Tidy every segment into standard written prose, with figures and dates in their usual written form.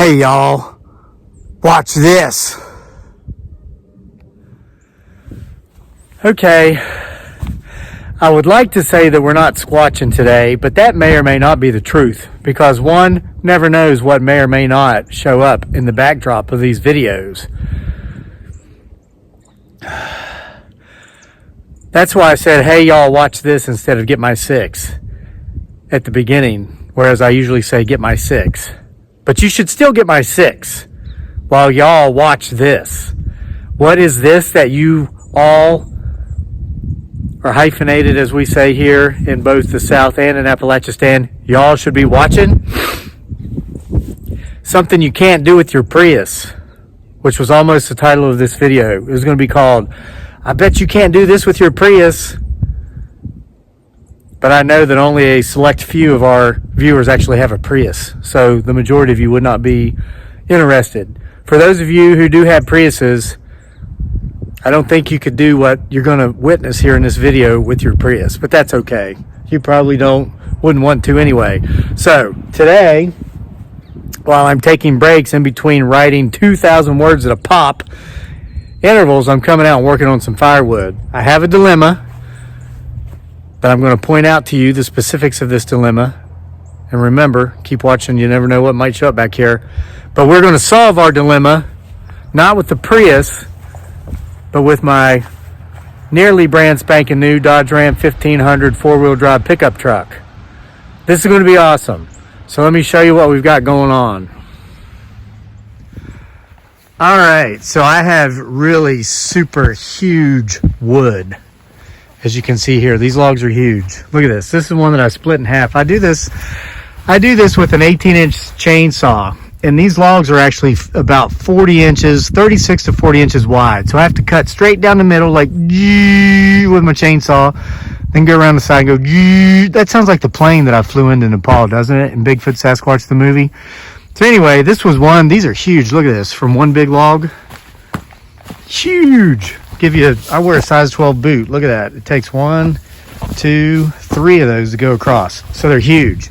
Hey y'all, watch this. Okay, I would like to say that we're not squatching today, but that may or may not be the truth, because one never knows what may or may not show up in the backdrop of these videos. That's why I said, hey y'all, watch this instead of get my six at the beginning, whereas I usually say get my six. But you should still get my six while y'all watch this. What is this that you all are hyphenated, as we say here in both the South and in Appalachian, y'all should be watching? Something you can't do with your Prius, which was almost the title of this video. It was going to be called, I bet you can't do this with your Prius. But I know that only a select few of our viewers actually have a Prius, so the majority of you would not be interested. For those of you who do have Priuses, I don't think you could do what you're going to witness here in this video with your Prius, but that's okay. You probably wouldn't want to anyway. So today, while I'm taking breaks in between writing 2,000 words at a pop intervals, I'm coming out and working on some firewood. I have a dilemma, but I'm going to point out to you the specifics of this dilemma. And remember, keep watching, you never know what might show up back here. But we're going to solve our dilemma, not with the Prius, but with my nearly brand spanking new Dodge Ram 1500 four-wheel drive pickup truck. This is going to be awesome. So let me show you what we've got going on. All right, so I have really super huge wood. As you can see here, these logs are huge. Look at this. This is one that I split in half. I do this with an 18-inch chainsaw, and these logs are actually about 40 inches, 36 to 40 inches wide. So I have to cut straight down the middle, like with my chainsaw, then go around the side and go. That sounds like the plane that I flew into Nepal, doesn't it? In Bigfoot Sasquatch, the movie. So anyway, this was one. These are huge. Look at this, from one big log. Huge. I wear a size 12 boot. Look at that. It takes 1, 2, 3 of those to go across. So they're huge.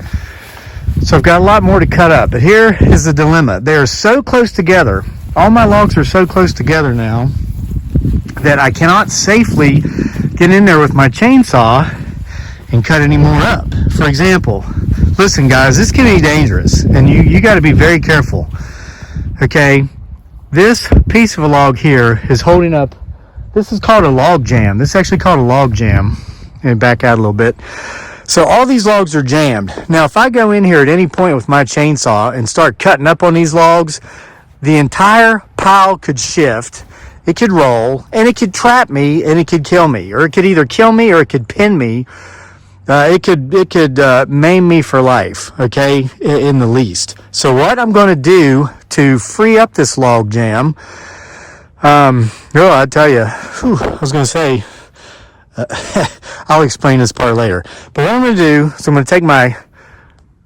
So I've got a lot more to cut up. But here is the dilemma. They are so close together. All my logs are so close together now that I cannot safely get in there with my chainsaw and cut any more up. For example, listen guys, this can be dangerous. And you got to be very careful. Okay, this piece of a log here is holding up. This is called a log jam. This is actually called a log jam. And back out a little bit. So all these logs are jammed. Now, if I go in here at any point with my chainsaw and start cutting up on these logs, the entire pile could shift, it could roll, and it could trap me, and it could kill me. Or it could either kill me or it could pin me. It could maim me for life, okay, in the least. So what I'm going to do to free up this log jam, I tell you, I was going to say, I'll explain this part later. But what I'm going to do is I'm going to take my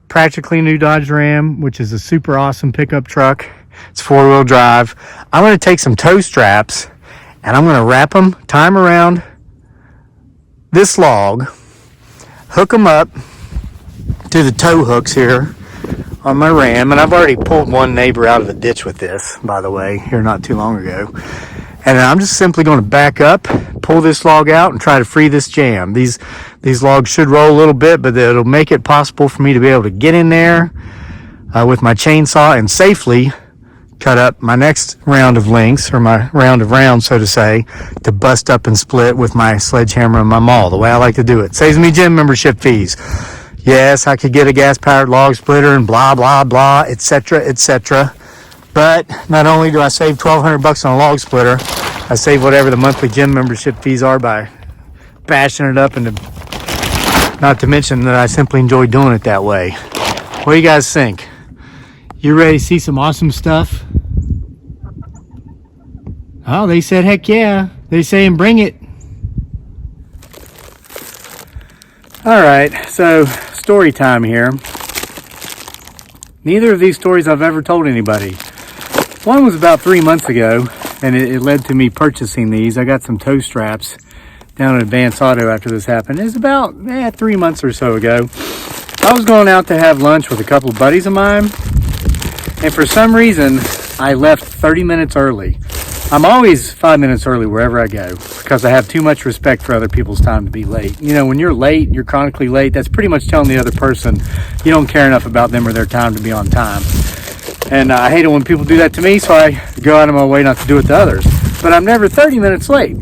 practically new Dodge Ram, which is a super awesome pickup truck. It's four-wheel drive. I'm going to take some tow straps, and I'm going to wrap them, tie them around this log, hook them up to the tow hooks here on my Ram, and I've already pulled one neighbor out of the ditch with this, by the way, here not too long ago. And I'm just simply going to back up, pull this log out, and try to free this jam. These logs should roll a little bit, but it'll make it possible for me to be able to get in there with my chainsaw and safely cut up my next round of links, or my round of rounds, so to say, to bust up and split with my sledgehammer and my maul, the way I like to do it. Saves me gym membership fees. Yes, I could get a gas-powered log splitter and blah, blah, blah, etc., etc. But not only do I save $1,200 on a log splitter, I save whatever the monthly gym membership fees are by bashing it up, and not to mention that I simply enjoy doing it that way. What do you guys think? You ready to see some awesome stuff? Oh, they said heck yeah. They're saying bring it. All right, so story time here. Neither of these stories I've ever told anybody. One was about 3 months ago, and it led to me purchasing these. I got some tow straps down at Advance Auto after this happened. It was about 3 months or so ago. I was going out to have lunch with a couple of buddies of mine, And for some reason, I left 30 minutes early. I'm always 5 minutes early wherever I go because I have too much respect for other people's time to be late. You know, when you're late, you're chronically late, that's pretty much telling the other person you don't care enough about them or their time to be on time. And I hate it when people do that to me, so I go out of my way not to do it to others. But I'm never 30 minutes late.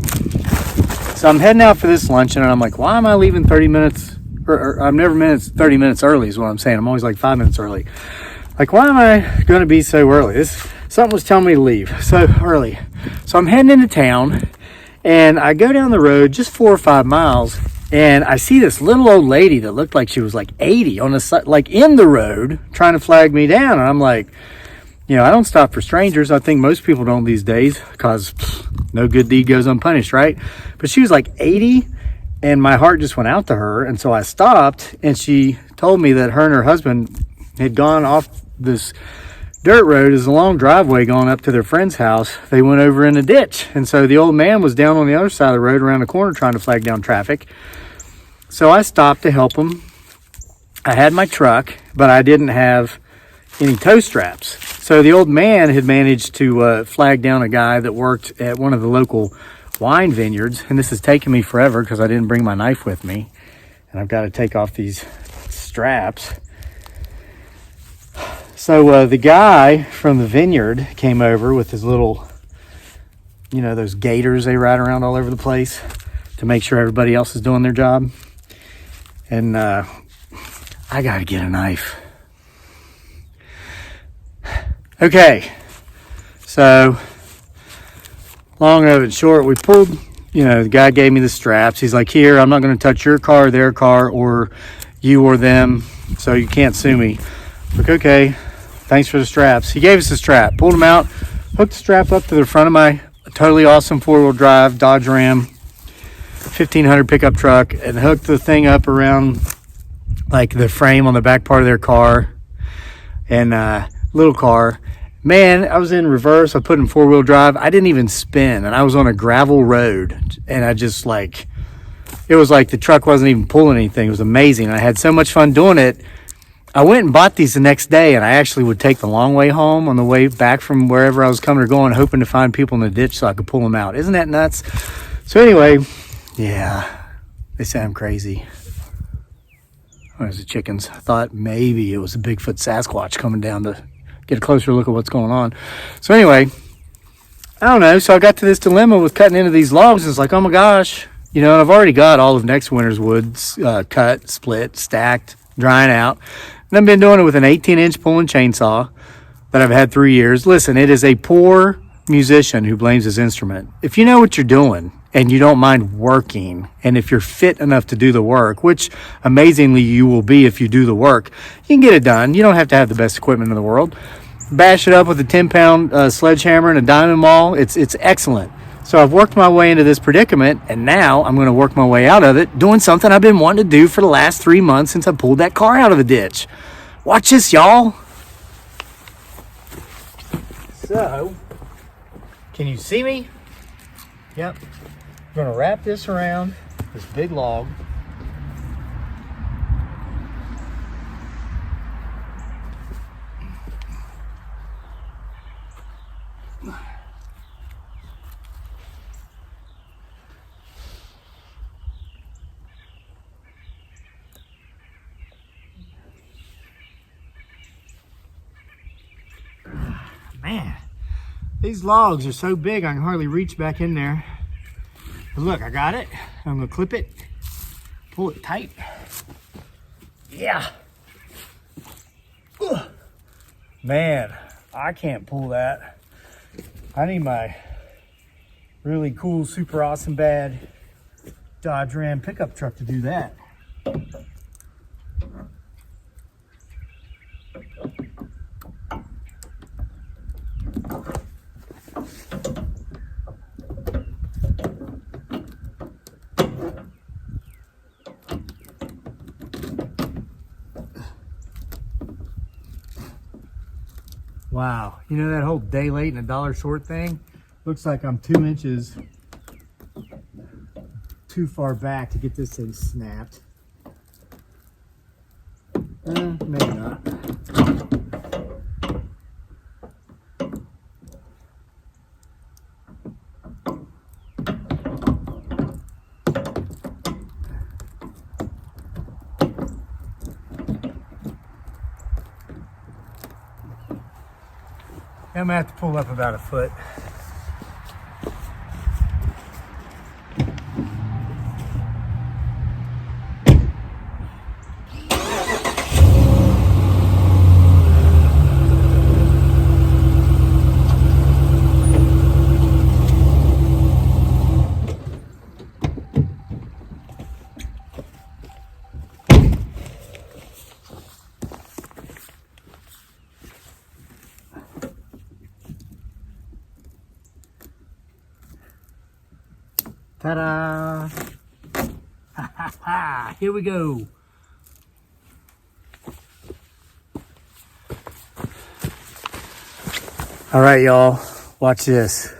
So I'm heading out for this luncheon, and I'm like, why am I leaving 30 minutes? Or I'm never 30 minutes early is what I'm saying. I'm always like 5 minutes early. Like, why am I going to be so early? Something was telling me to leave so early. So I'm heading into town, and I go down the road just 4 or 5 miles, and I see this little old lady that looked like she was like 80 on the side, like in the road, trying to flag me down. And I'm like, you know, I don't stop for strangers. I think most people don't these days because no good deed goes unpunished, right? But she was like 80, and my heart just went out to her. And so I stopped, and she told me that her and her husband had gone off this dirt road. Is a long driveway going up to their friend's house. They went over in a ditch, and so the old man was down on the other side of the road around the corner trying to flag down traffic. So I stopped to help him. I had my truck, but I didn't have any tow straps. So the old man had managed to flag down a guy that worked at one of the local wine vineyards, and this has taken me forever because I didn't bring my knife with me, and I've got to take off these straps. So the guy from the vineyard came over with his little, you know, those gators they ride around all over the place to make sure everybody else is doing their job. And I got to get a knife. Okay, so long of it short, we pulled, you know, the guy gave me the straps. He's like, here, I'm not going to touch your car, their car, or you or them, so you can't sue me. Like, okay, thanks for the straps. He gave us the strap, pulled them out, hooked the strap up to the front of my totally awesome 4-wheel drive Dodge Ram 1500 pickup truck, and hooked the thing up around like the frame on the back part of their car and little car. Man, I was in reverse. I put in 4-wheel drive. I didn't even spin, and I was on a gravel road, and I just like, it was like the truck wasn't even pulling anything. It was amazing. I had so much fun doing it. I went and bought these the next day, and I actually would take the long way home on the way back from wherever I was coming or going, hoping to find people in the ditch so I could pull them out. Isn't that nuts? So anyway, yeah, they say I'm crazy. There's the chickens. I thought maybe it was a Bigfoot Sasquatch coming down to get a closer look at what's going on. So anyway, I don't know. So I got to this dilemma with cutting into these logs. It's like, oh my gosh, you know, and I've already got all of next winter's woods cut, split, stacked, drying out. And I've been doing it with an 18-inch pulling chainsaw that I've had 3 years. Listen, it is a poor musician who blames his instrument. If you know what you're doing and you don't mind working, and if you're fit enough to do the work, which amazingly you will be if you do the work, you can get it done. You don't have to have the best equipment in the world. Bash it up with a 10-pound sledgehammer and a diamond maul. It's excellent. So I've worked my way into this predicament, and now I'm going to work my way out of it doing something I've been wanting to do for the last 3 months since I pulled that car out of the ditch. Watch this, y'all. So, can you see me? Yep. I'm going to wrap this around this big log. Man, these logs are so big I can hardly reach back in there. But look, I got it. I'm gonna clip it, pull it tight. Yeah. Ugh. Man, I can't pull that. I need my really cool, super awesome bad Dodge Ram pickup truck to do that. Wow, you know that whole day late and a dollar short thing? Looks like I'm 2 inches too far back to get this thing snapped. Maybe not. I'm gonna have to pull up about a foot. Ta-da! Ha ha ha! Here we go. All right, y'all. Watch this.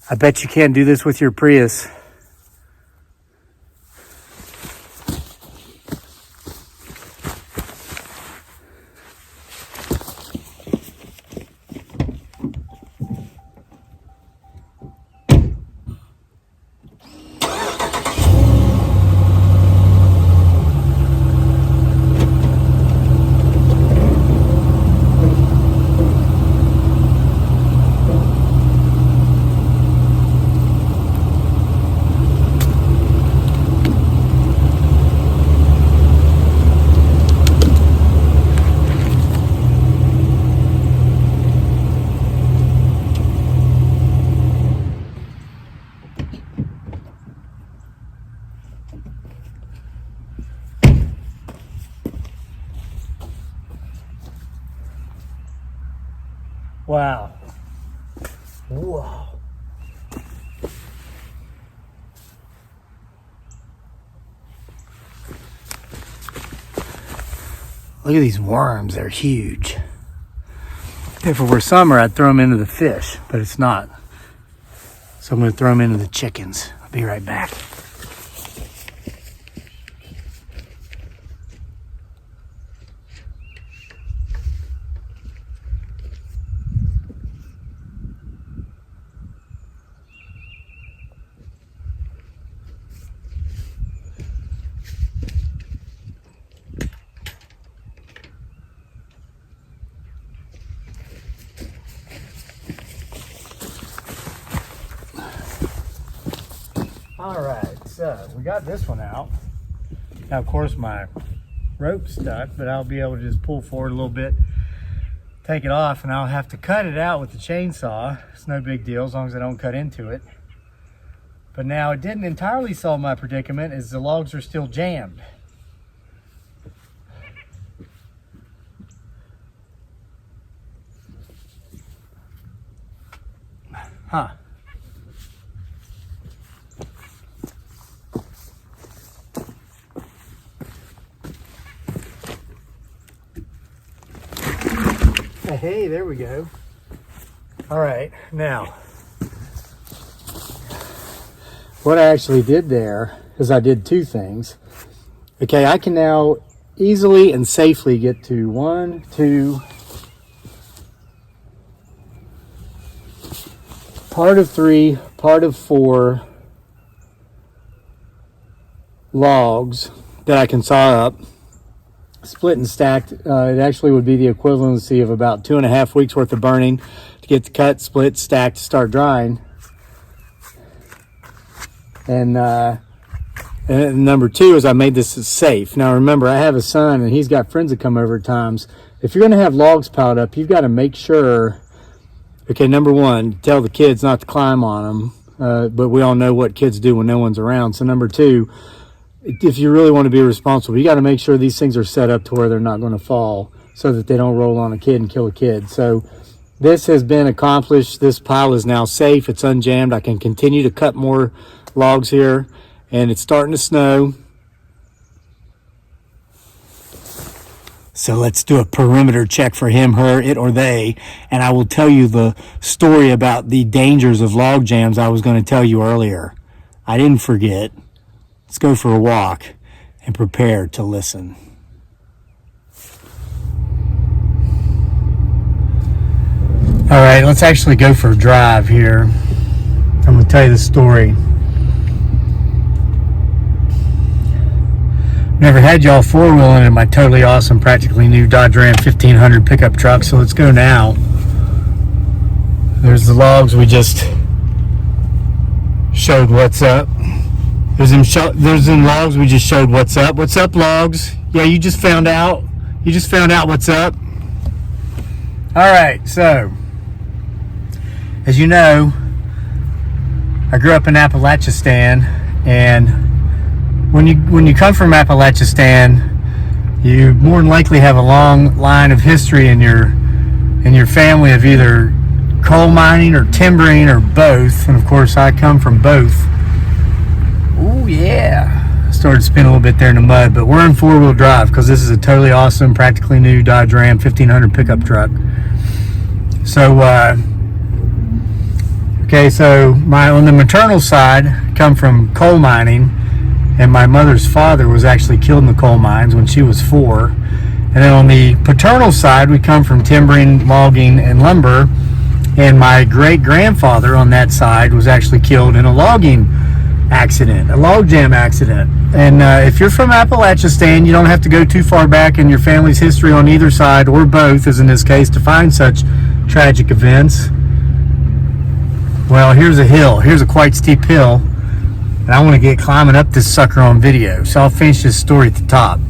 I bet you can't do this with your Prius. Wow. Whoa. Look at these worms, they're huge. If it were summer, I'd throw them into the fish, but it's not. So I'm gonna throw them into the chickens. I'll be right back. All right, so we got this one out. Now, of course, my rope's stuck, but I'll be able to just pull forward a little bit, take it off, and I'll have to cut it out with the chainsaw. It's no big deal as long as I don't cut into it. But now it didn't entirely solve my predicament as the logs are still jammed. Huh. Hey, there we go. All right, now, what I actually did there is I did two things. Okay, I can now easily and safely get to 1, 2, part of 3, part of 4 logs that I can saw up. Split and stacked, it actually would be the equivalency of about 2.5 weeks worth of burning to get the cut, split, stacked, to start drying. And number 2 is I made this safe. Now remember, I have a son and he's got friends that come over at times. If you're going to have logs piled up, you've got to make sure, okay, number 1, tell the kids not to climb on them, but we all know what kids do when no one's around. So number 2, if you really want to be responsible, you got to make sure these things are set up to where they're not going to fall so that they don't roll on a kid and kill a kid. So this has been accomplished. This pile is now safe. It's unjammed. I can continue to cut more logs here, and it's starting to snow. So let's do a perimeter check for him, her, it, or they, and I will tell you the story about the dangers of log jams I was going to tell you earlier. I didn't forget. Let's go for a walk and prepare to listen. All right, let's actually go for a drive here. I'm going to tell you the story. Never had y'all four-wheeling in my totally awesome, practically new Dodge Ram 1500 pickup truck, so let's go now. There's the logs we just showed what's up. There's them logs we just showed what's up. What's up, logs? Yeah, you just found out. You just found out what's up. All right, so as you know, I grew up in Appalachian, and when you come from Appalachian, you more than likely have a long line of history in your family of either coal mining or timbering or both. And of course, I come from both. Oh yeah, I started spinning a little bit there in the mud, but we're in four-wheel drive because this is a totally awesome, practically new Dodge Ram 1500 pickup truck. So okay, so on the maternal side, I come from coal mining, and my mother's father was actually killed in the coal mines when she was 4. And then on the paternal side, we come from timbering, logging, and lumber. And my great-grandfather on that side was actually killed in a logging accident, a log jam accident. And if you're from Appalachian, you don't have to go too far back in your family's history on either side, or both, as in this case, to find such tragic events. Well, here's a hill. Here's a quite steep hill. And I want to get climbing up this sucker on video. So I'll finish this story at the top.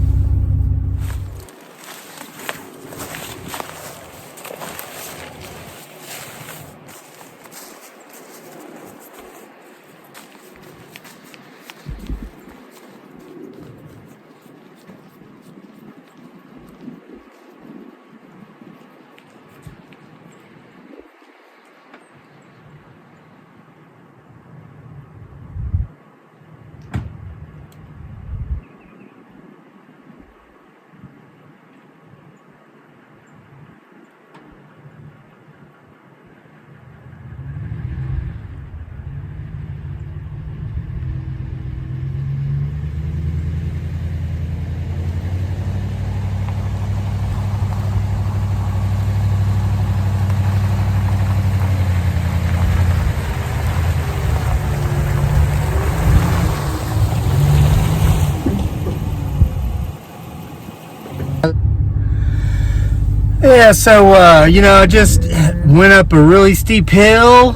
Yeah, so, I just went up a really steep hill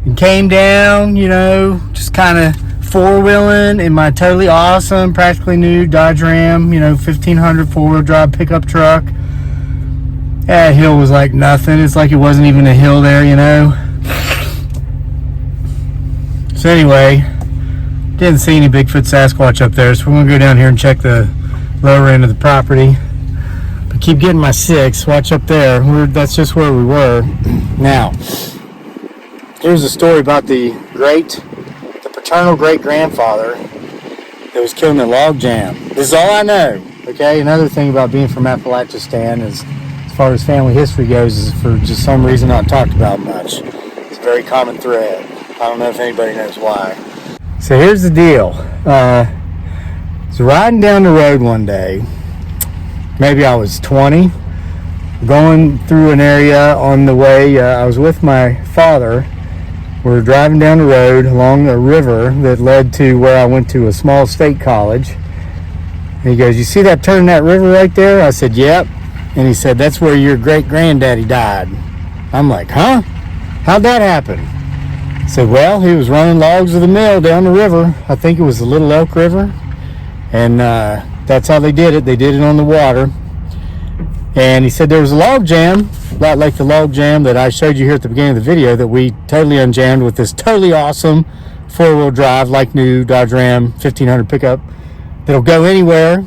and came down, just kind of four-wheeling in my totally awesome, practically new Dodge Ram, 1500 four-wheel drive pickup truck. That hill was like nothing. It's like it wasn't even a hill there, So anyway, didn't see any Bigfoot Sasquatch up there, so we're going to go down here and check the lower end of the property. Keep getting my 6. Watch up there. That's just where we were. Now, here's a story about the paternal great-grandfather that was killed in a log jam. This is all I know. Okay. Another thing about being from Appalachian is, as far as family history goes, is for just some reason not talked about much. It's a very common thread. I don't know if anybody knows why. So here's the deal. I was riding down the road one day. Maybe I was 20, going through an area on the way. I was with my father. We were driving down the road along a river that led to where I went to a small state college. And he goes, "You see that turn in that river right there?" I said, "Yep." And he said, "That's where your great-granddaddy died." I'm like, "Huh? How'd that happen?" I said, "Well, he was running logs of the mill down the river. I think it was the Little Elk River. And that's how they did it. They did it on the water." And he said there was a log jam, a lot like the log jam that I showed you here at the beginning of the video, that we totally unjammed with this totally awesome four-wheel drive, like new Dodge Ram 1500 pickup that'll go anywhere,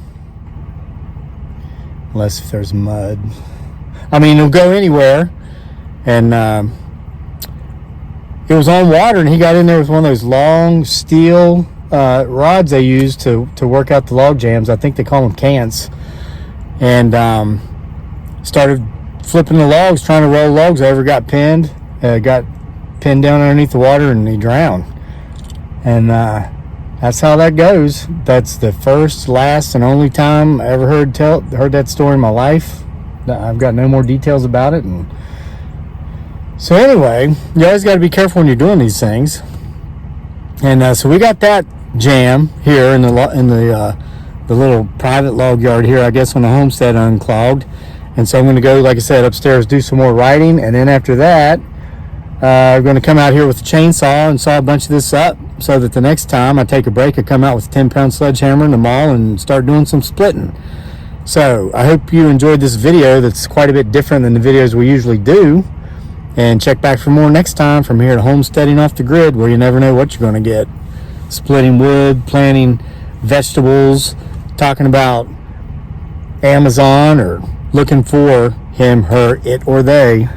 unless if there's mud. I mean, it'll go anywhere. And it was on water, and he got in there with one of those long steel rods they use to work out the log jams. I think they call them cants. And started flipping the logs, trying to roll logs over. Got pinned down underneath the water, and he drowned. And that's how that goes. That's the first, last, and only time I ever heard that story in my life. I've got no more details about it. And so anyway, you always got to be careful when you're doing these things. And so we got that jam here in the little private log yard here, I guess, when the homestead unclogged. And so I'm going to go, like I said, upstairs, do some more writing. And then after that, I'm going to come out here with a chainsaw and saw a bunch of this up so that the next time I take a break, I come out with a 10-pound sledgehammer in the mall and start doing some splitting. So I hope you enjoyed this video that's quite a bit different than the videos we usually do. And check back for more next time from here at Homesteading Off the Grid, where you never know what you're going to get. Splitting wood, planting vegetables, talking about Amazon, or looking for him, her, it, or they.